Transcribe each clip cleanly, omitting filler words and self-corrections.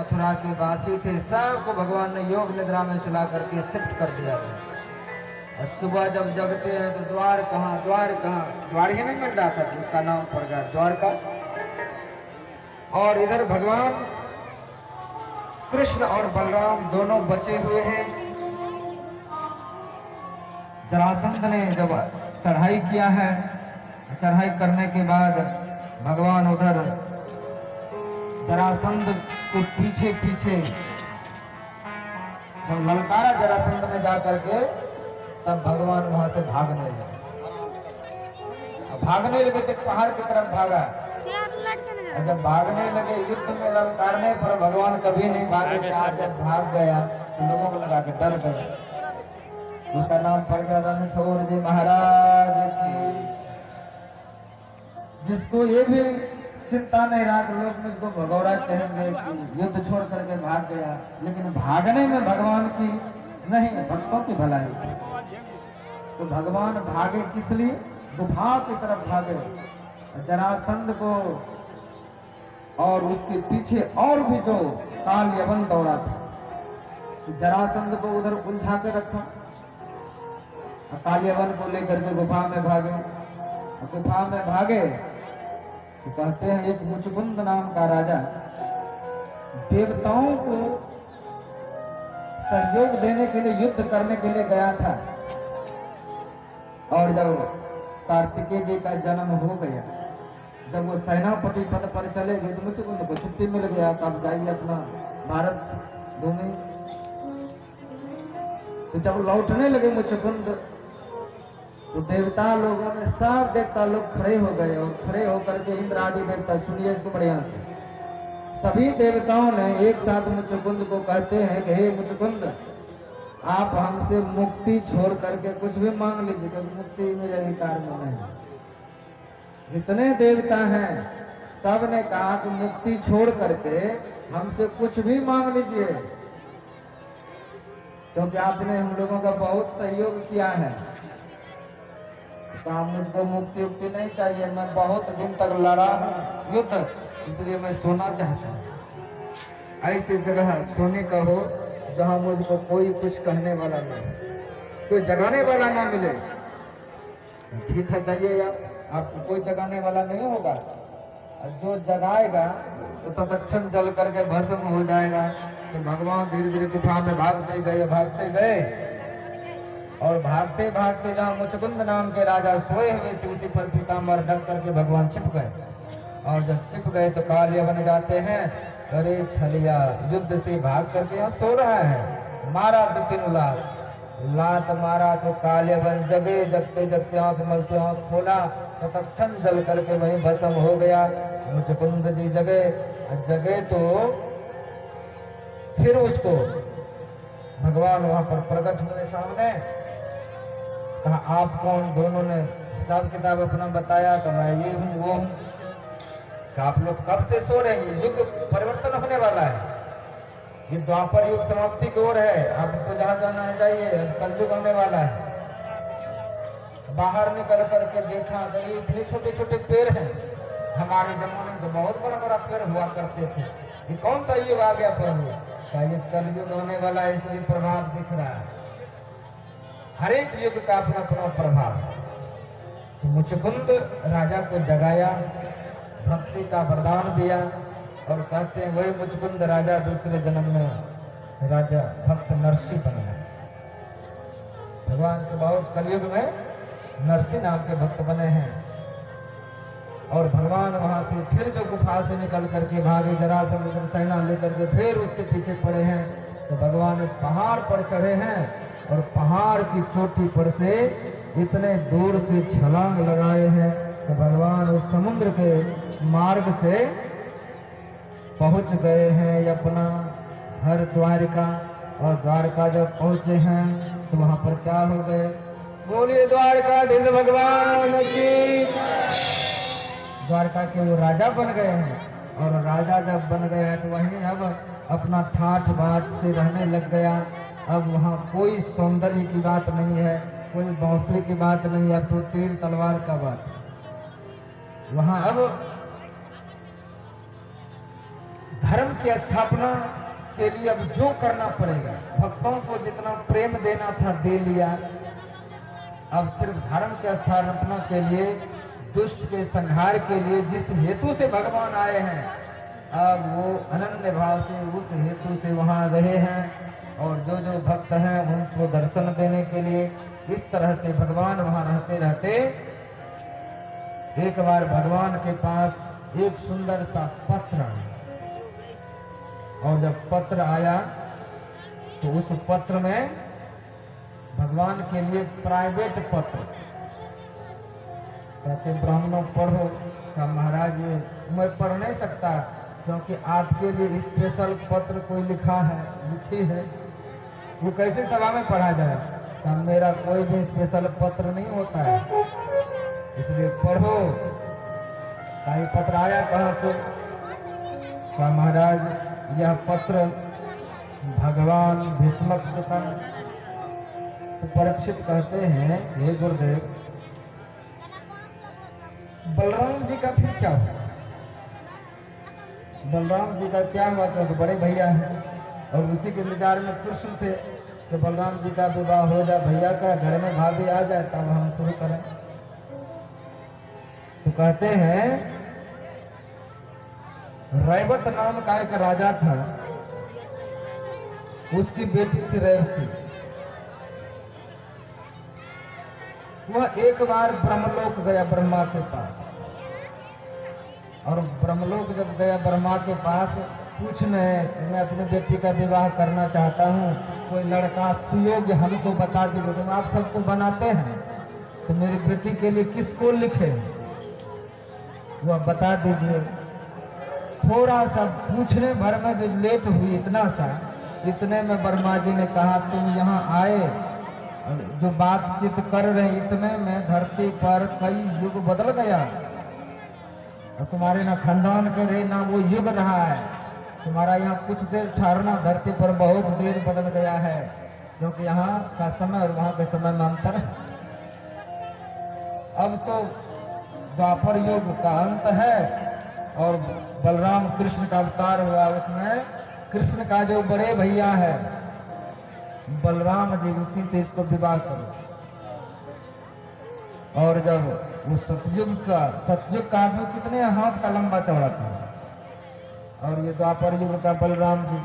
मथुरा के वासी थे, सबको भगवान ने योग निद्रा में सुला करके शिफ्ट कर दिया था। और सुबह जब जगते हैं तो द्वार कहाँ, द्वार कहाँ, द्वार ही नहीं मिल रहा था, उसका नाम पड़ गया द्वारका। और इधर भगवान कृष्ण और बलराम दोनों बचे हुए हैं। जरासंध ने जब चढ़ाई किया है, चढ़ाई करने के बाद भगवान उधर जरासंध के पीछे पीछे जब ललकारा जरासंध में जा करके, तब भगवान वहां से भागने लगे तो पहाड़ की तरफ भागा। जब भागने लगे, युद्ध में ललकारने पर भगवान कभी नहीं भागे। आज जब भाग गया तो लोगों को लगा के डर गए। उसका नाम पड़ गया रणछोड़ जी महाराज की। जिसको ये भी चिंता नहीं रहा कि लोग मुझको भगौड़ा कहेंगे कि युद्ध छोड़ करके भाग गया, लेकिन भागने में भगवान की नहीं, भक्तों की भलाई। तो भगवान भागे किस लिए? गुफा की तरफ भागे। जरासंध को और उसके पीछे और भी जो काल यवन दौड़ा था, तो जरासंध को उधर उलझा के रखा। काल यवन को लेकर के गुफा में भागे। गुफा में भागे तो कहते हैं एक मुचकुंद नाम का राजा देवताओं को सहयोग देने के लिए, युद्ध करने के लिए गया था। और जब कार्तिकेय जी का जन्म हो गया, जब वो सेनापति पद पर चले गए, तो मुचकुंद को छुट्टी मिल गया कि आप जाइए अपना भारत भूमि। तो जब लौटने लगे मुचकुंद, तो देवता लोगों ने, सब देवता लोग खड़े हो गए। और खड़े होकर के इंद्र आदि देवता, सुनिए इसको बढ़िया से, सभी देवताओं ने एक साथ मुचकुंद को कहते हैं कि हे मुचकुंद, आप हमसे मुक्ति छोड़ करके कुछ भी मांग लीजिए, क्योंकि मुक्ति मेरे अधिकार में नहीं। जितने देवता हैं सब ने कहा कि मुक्ति छोड़ करके हमसे कुछ भी मांग लीजिए, क्योंकि आपने हम लोगों का बहुत सहयोग किया है। तो मुझको मुक्ति उक्ति नहीं चाहिए, मैं बहुत दिन तक लड़ा हूँ युद्ध, इसलिए मैं सोना चाहता हूँ। ऐसी जगह सोने का हो जहाँ मुझको कोई कुछ कहने वाला नहीं, कोई जगाने वाला ना मिले। ठीक है, चाहिए आपको कोई जगाने वाला नहीं होगा। जो जगाएगा तो तत्क्षण जल करके भस्म हो जाएगा। तो भगवान धीरे धीरे गुफा में भागते गए और भागते भागते जहाँ मुचकुंद नाम के राजा सोए हुए थे, उसी पर पीताम्बर ढक करके भगवान छिप गए। और जब छिप गए तो काल यवन जाते हैं, अरे छलिया युद्ध से भाग करके यहाँ सो रहा है। मारा 2-3 लात मारा तो काल यवन जगे। जगते जगते आंख मलते आंख खोला तो तत्क्षण जल करके वहीं भस्म हो गया। मुचकुंद जी जगे तो फिर उसको भगवान वहां पर प्रकट हुए सामने। कहा आप कौन? दोनों ने हिसाब किताब अपना बताया। तो मैं ये हूँ वो हूँ। आप लोग कब से सो रहे हैं? युग परिवर्तन होने वाला है, ये द्वापर युग समाप्ति की ओर है। आपको जहाँ जाना है जाइए, कलयुग होने वाला है। बाहर निकल करके देखा तो ये इतने छोटे छोटे पेड़ हैं। हमारे जमाने में तो बहुत बड़ा बड़ा पेड़ हुआ करते थे। ये कौन सा युग आ गया प्रभु? क्या ये कलयुग होने वाला है, इसलिए प्रभाव दिख रहा है। हर एक युग का अपना अपना प्रभाव। तो मुचकुंद राजा को जगाया, भक्ति का वरदान दिया और कहते हैं वही मुचकुंद राजा दूसरे जन्म में राजा भक्त नरसी बना। भगवान के बहुत कलयुग में नरसी नाम के भक्त बने हैं। और भगवान वहां से फिर जो गुफा से निकल करके भागे, जरासंध सेना लेकर के फिर उसके पीछे पड़े हैं। तो भगवान एक पहाड़ पर चढ़े हैं और पहाड़ की चोटी पर से इतने दूर से छलांग लगाए हैं तो भगवान उस समुद्र के मार्ग से पहुंच गए हैं अपना घर द्वारिका। और द्वारका जब पहुंचे हैं तो वहां पर क्या हो गए? बोलिए द्वारकाधीश भगवान की। द्वारका के वो राजा बन गए हैं। और राजा जब बन गए हैं तो वहीं अब अपना ठाठ बाट से रहने लग गया। अब वहाँ कोई सौंदर्य की बात नहीं है, कोई बांसुरी की बात नहीं है, तो तीर तलवार का बात। वहाँ अब धर्म की स्थापना के लिए अब जो करना पड़ेगा, भक्तों को जितना प्रेम देना था दे लिया। अब सिर्फ धर्म की स्थापना के लिए, दुष्ट के संहार के लिए जिस हेतु से भगवान आए हैं, अब वो अनन्य भाव से उस हेतु से वहां रहे हैं। और जो जो भक्त हैं उनको दर्शन देने के लिए इस तरह से भगवान वहां रहते रहते एक बार भगवान के पास एक सुंदर सा पत्र आया। और जब पत्र आया तो उस पत्र में भगवान के लिए प्राइवेट पत्र, कहते ब्राह्मणों पढ़ो। का महाराज ये मैं पढ़ नहीं सकता क्योंकि आपके लिए स्पेशल पत्र कोई लिखी है, वो कैसे सभा में पढ़ा जाए। का मेरा कोई भी स्पेशल पत्र नहीं होता है, इसलिए पढ़ो। का ये पत्र आया कहाँ से? का महाराज यह पत्र भगवान भीष्मक सुतन। तो परीक्षित कहते हैं, हे गुरुदेव, बलराम जी का फिर क्या हुआ? बलराम जी का क्या हुआ? क्योंकि बड़े भैया हैं और उसी के इंतजार में कृष्ण थे कि बलराम जी का विवाह हो जाए, भैया का घर में भाभी आ जाए तब हम शुरू करें। तो कहते हैं रैवत नाम का एक राजा था, उसकी बेटी थी रेवती। वह एक बार ब्रह्मलोक गया ब्रह्मा के पास, और ब्रह्मलोक जब गया ब्रह्मा के पास पूछने, मैं अपनी बेटी का विवाह करना चाहता हूँ, कोई लड़का सुयोग्य हमको बता दीजिए। तो आप सबको बनाते हैं तो मेरी बेटी के लिए किसको लिखे, वह बता दीजिए। थोड़ा सा पूछने भर में जो लेट हुई, इतने में ब्रह्मा जी ने कहा तुम यहाँ आए, जो बातचीत कर रहे इतने में धरती पर कई युग बदल गया, और तुम्हारे ना खानदान के रहे ना वो युग रहा है। तुम्हारा यहाँ कुछ देर ठहरना धरती पर बहुत देर बदल गया है, क्योंकि यहाँ का समय और वहाँ के समय में अंतर है। अब तो द्वापर युग का अंत है और बलराम कृष्ण का अवतार हुआ, उसमें कृष्ण का जो बड़े भैया है बलराम जी, उसी से इसको विवाह करो। और जब वो सतयुग का आदमी कितने हाथ का लंबा चौड़ा था, और ये द्वापर युग का बलराम जी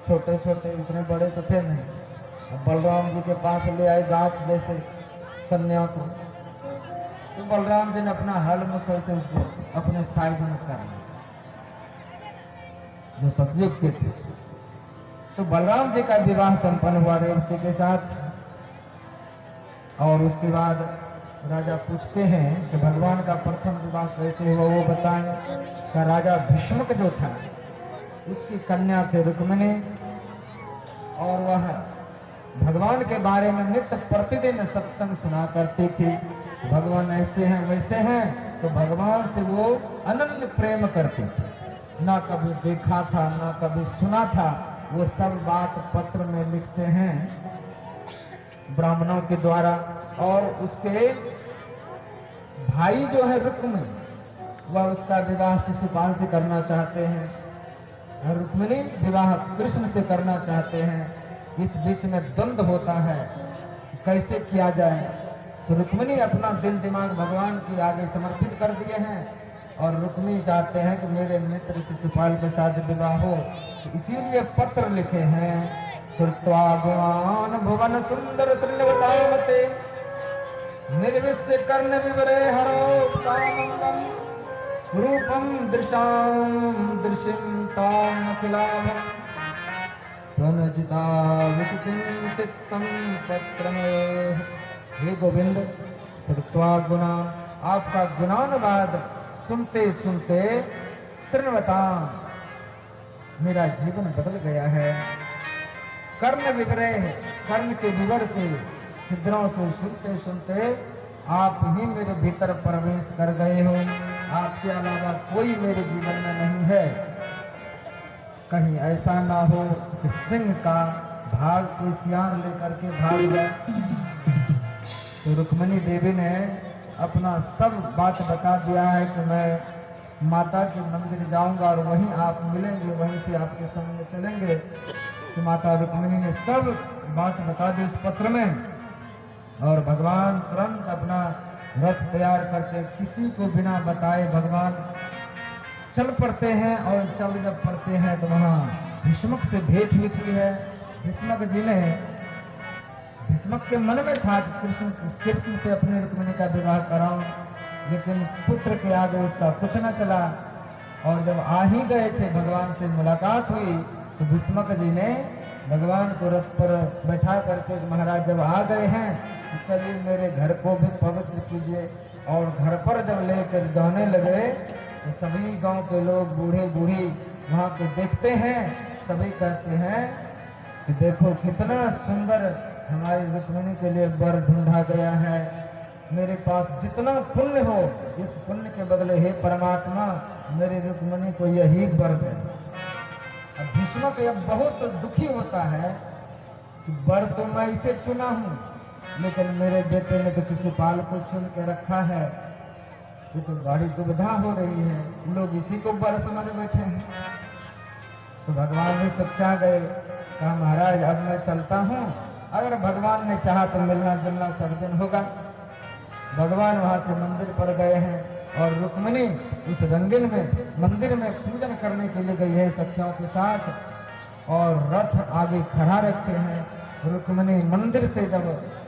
छोटे छोटे, इतने बड़े तो थे नहीं। अब बलराम जी के पास ले आए गाछ जैसे कन्या को, तो बलराम जी ने अपना हल मुसल से उसको अपने साइज में कर लिया, जो सतयुग के थे। तो बलराम जी का विवाह संपन्न हुआ रेवती के साथ। और उसके बाद राजा पूछते हैं कि भगवान का प्रथम विवाह कैसे हुआ, वो बताएं। का राजा भीष्मक जो था उसकी कन्या थे रुक्मिणी, और वह भगवान के बारे में नित्य प्रतिदिन सत्संग सुना करती थी। भगवान ऐसे हैं वैसे हैं, तो भगवान से वो अनन्य प्रेम करती थी। ना कभी देखा था ना कभी सुना था, वो सब बात पत्र में लिखते हैं ब्राह्मणों के द्वारा। और उसके भाई जो है रुक्मिणी, वह उसका विवाह शिशुपाल से करना चाहते हैं, और रुक्मिणी विवाह कृष्ण से करना चाहते हैं। इस बीच में द्वंद्व होता है, कैसे किया जाए। तो रुक्मिणी अपना दिल दिमाग भगवान के आगे समर्पित कर दिए हैं, और रुक्मिणी चाहते हैं कि मेरे मित्र शिशुपाल के साथ विवाह हो। तो इसीलिए पत्र लिखे हैं, श्रुत्वा गुणान् भुवन सुंदर त्रिनवतामते निर्विश्य कर्ण विवरे हरो कामंगम रूपम दृश्यम ताम अखिलाभम त्वनजिता विशुतिम चित्तम पत्रमेह। हे गोविंद, श्रुत्वा गुणा, आपका गुणानुवाद सुनते सुनते त्रिनवता मेरा जीवन बदल गया है। कर्ण विवरे, कर्ण के विवर से छिद्रों से सुनते सुनते आप ही मेरे भीतर प्रवेश कर गए हो। आपके अलावा कोई मेरे जीवन में नहीं है। कहीं ऐसा ना हो कि सिंह का भाग कोई सियार लेकर के भाग जाए। तो रुक्मिणी देवी ने अपना सब बात बता दिया है कि मैं माता के मंदिर जाऊंगा और वहीं आप मिलेंगे, वहीं से आपके संग में चलेंगे। तो माता रुक्मिणी ने सब बात बता दी उस पत्र में, और भगवान तुरंत अपना रथ तैयार करके किसी को बिना बताए भगवान चल पड़ते हैं। और चल जब पड़ते हैं तो वहाँ भीष्मक से भेंट होती है। भीष्मक जी ने, भीष्मक के मन में था कि कृष्ण से अपने रुक्मिणी का विवाह कराऊं, लेकिन पुत्र के आगे उसका कुछ न चला। और जब आ ही गए थे, भगवान से मुलाकात हुई, तो भीष्मक जी ने भगवान को रथ पर बैठा करके, महाराज जब आ गए हैं तो चलिए मेरे घर को भी पवित्र कीजिए। और घर पर जब लेकर जाने लगे तो सभी गांव के लोग, बूढ़े बूढ़ी वहाँ के देखते हैं, सभी कहते हैं कि देखो कितना सुंदर हमारी रुक्मिणी के लिए वर ढूंढा गया है। मेरे पास जितना पुण्य हो, इस पुण्य के बदले हे परमात्मा मेरी रुक्मिणी को यही वर दे। अब भीष्मक अब बहुत दुखी होता है कि वर तो मैं इसे चुना हूँ, लेकिन मेरे बेटे ने तो शिशुपाल को चुन के रखा है। ये तो बड़ी दुविधा हो रही है, लोग इसी को वर समझ बैठे हैं। तो भगवान भी सच्चा गए, कहा महाराज अब मैं चलता हूँ, अगर भगवान ने चाहा तो मिलना जुलना सब दिन होगा। भगवान वहां से मंदिर पर गए हैं और रुक्मिणी उस रंगीन में मंदिर में पूजन करने के लिए गई है सखियों के साथ, और रथ आगे खड़ा रखे हैं। रुक्मिणी मंदिर से जब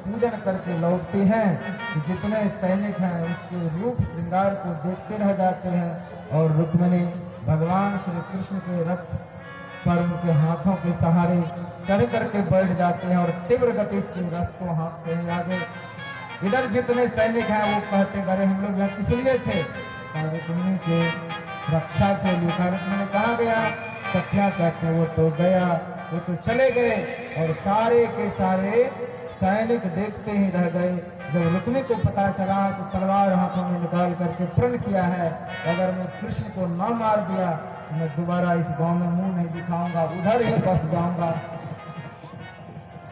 पूजन करके लौटती हैं तो जितने सैनिक हैं उसके रूप श्रृंगार को देखते रह जाते हैं। और रुक्मिणी भगवान श्री कृष्ण के रथ पर उनके हाथों के सहारे चढ़ करके बैठ जाते हैं और तीव्र गति से रथ को हाँकते हैं आगे। इधर जितने सैनिक हैं वो कहते अरे हम लोग यहाँ किस लिए थे? रुक्मिणी के रक्षा के लिए। रुक्मिणी कहा गया? सखिया कहते वो तो गया, वो तो चले गए। और सारे के सारे सैनिक देखते ही रह गए। जब रुक्मिणी को पता चला तो तलवार हाथों में निकाल करके प्रण किया है, अगर मैं कृष्ण को न मार दिया तो मैं दोबारा इस गांव में मुंह नहीं दिखाऊंगा, उधर ही बस जाऊंगा।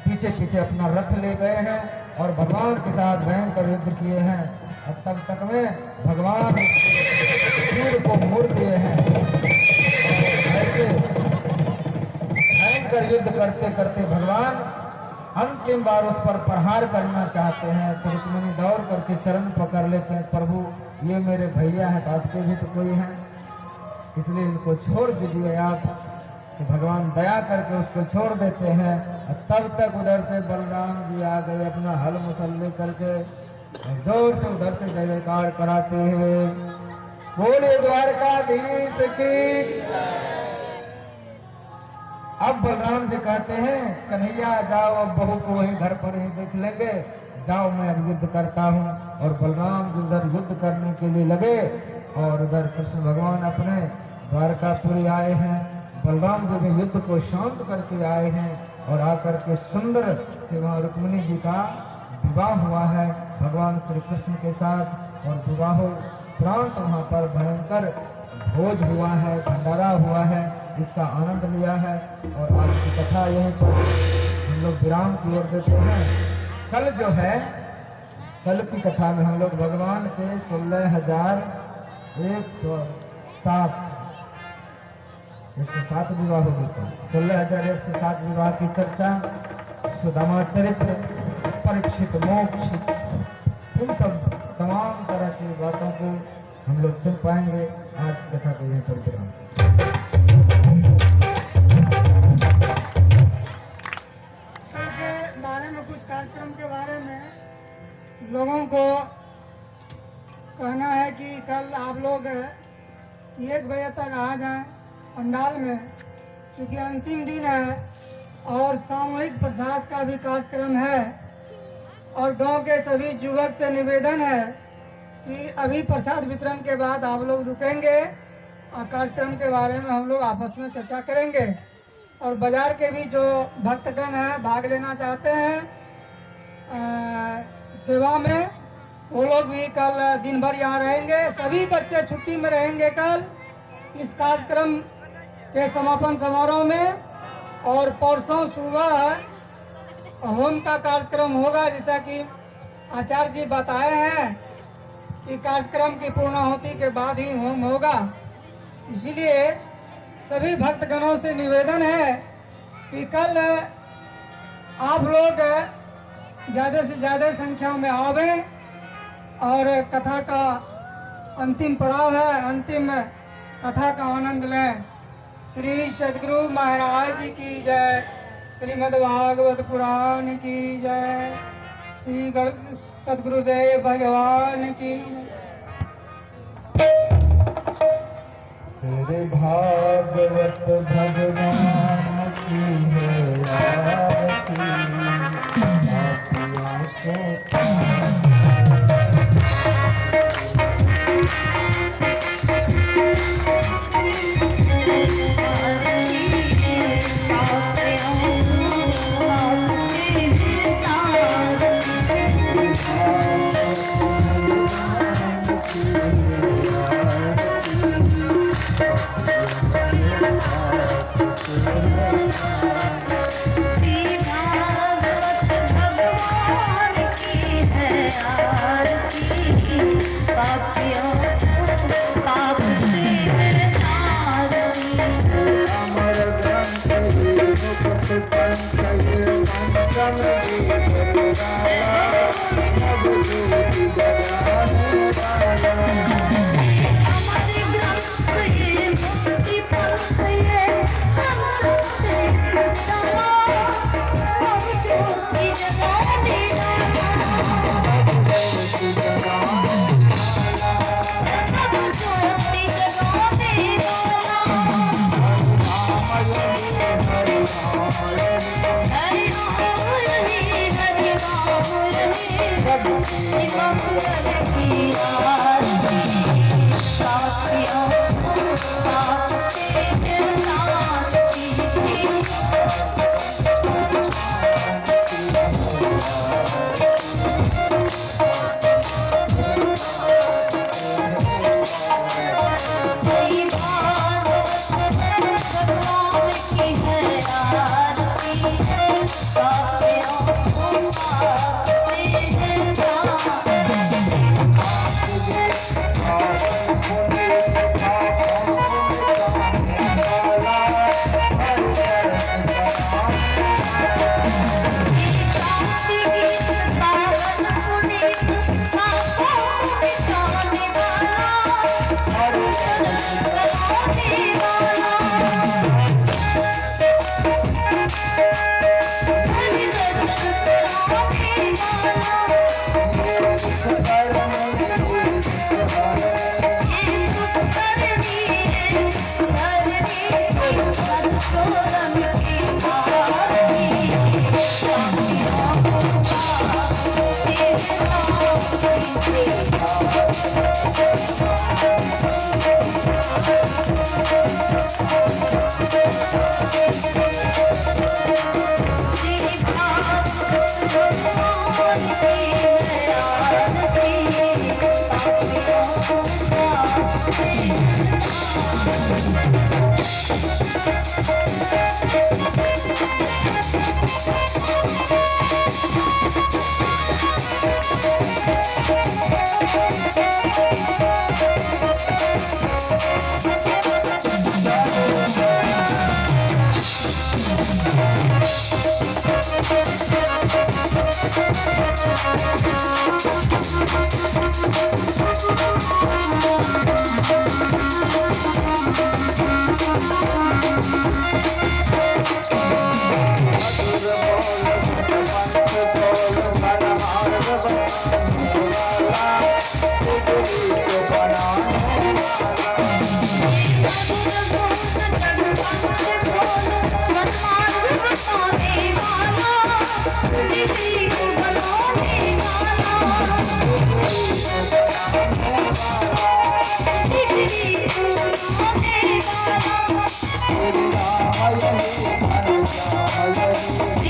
पीछे पीछे अपना रथ ले गए हैं और भगवान के साथ भयंकर युद्ध किए हैं। और तब तक में भगवान सूर्य को मोड़ दिए हैं। ऐसे भयंकर युद्ध करते करते भगवान अंतिम बार उस पर प्रहार करना चाहते हैं तो रुक्मिणी दौड़ करके चरण पकड़ लेते हैं, प्रभु ये मेरे भैया हैं, तो आपके भी तो कोई हैं, इसलिए इनको छोड़ दीजिए आप। तो भगवान दया करके उसको छोड़ देते हैं। तब तक उधर से बलराम जी आ गए अपना हल मुसल्ले करके, जोर से उधर से जय जयकार कराते हुए, बोले द्वारकाधीश की। अब बलराम जी कहते हैं कन्हैया जाओ, अब बहू को वहीं घर पर ही देख लेंगे, जाओ मैं अब युद्ध करता हूँ। और बलराम जी उधर युद्ध करने के लिए लगे और उधर कृष्ण भगवान अपने द्वारकापुरी आए हैं। बलराम जी भी युद्ध को शांत करके आए हैं और आकर के सुंदर से वहाँ रुक्मिणी जी का विवाह हुआ है भगवान श्री कृष्ण के साथ। और विवाहोपरांत वहाँ पर भयंकर भोज हुआ है, भंडारा हुआ है, इसका आनंद लिया है। और आज की कथा यहीं पर हम लोग विराम की ओर देते हैं। कल जो है, कल की कथा में हम लोग भगवान के 16,107 विवाह हो गए, 16,107 विवाह की चर्चा, सुदामा चरित्र, परीक्षित मोक्ष, इन सब तमाम तरह की बातों को हम लोग सुन पाएंगे। आज की कथा को यहीं पर विराम। कार्यक्रम के बारे में लोगों को कहना है कि कल आप लोग 1 बजे तक आ जाएं पंडाल में, क्योंकि अंतिम दिन है और सामूहिक प्रसाद का भी कार्यक्रम है। और गांव के सभी युवक से निवेदन है कि अभी प्रसाद वितरण के बाद आप लोग रुकेंगे और कार्यक्रम के बारे में हम लोग आपस में चर्चा करेंगे। और बाजार के भी जो भक्तगण हैं भाग लेना चाहते हैं सेवा में, वो लोग भी कल दिन भर यहाँ रहेंगे। सभी बच्चे छुट्टी में रहेंगे कल इस कार्यक्रम के समापन समारोह में। और परसों सुबह होम का कार्यक्रम होगा, जैसा कि आचार्य जी बताए हैं कि कार्यक्रम की पूर्णाहुति के बाद ही होम होगा। इसीलिए सभी भक्तगणों से निवेदन है कि कल आप लोग ज़्यादा से ज़्यादा संख्या में आवें और कथा का अंतिम पड़ाव है, अंतिम कथा का आनंद लें। श्री सद्गुरु महाराज जी की जय, श्रीमद् भागवत पुराण की जय, श्री सद्गुरुदेव भगवान की तेरे भागवत भगवान की है आरती, Hare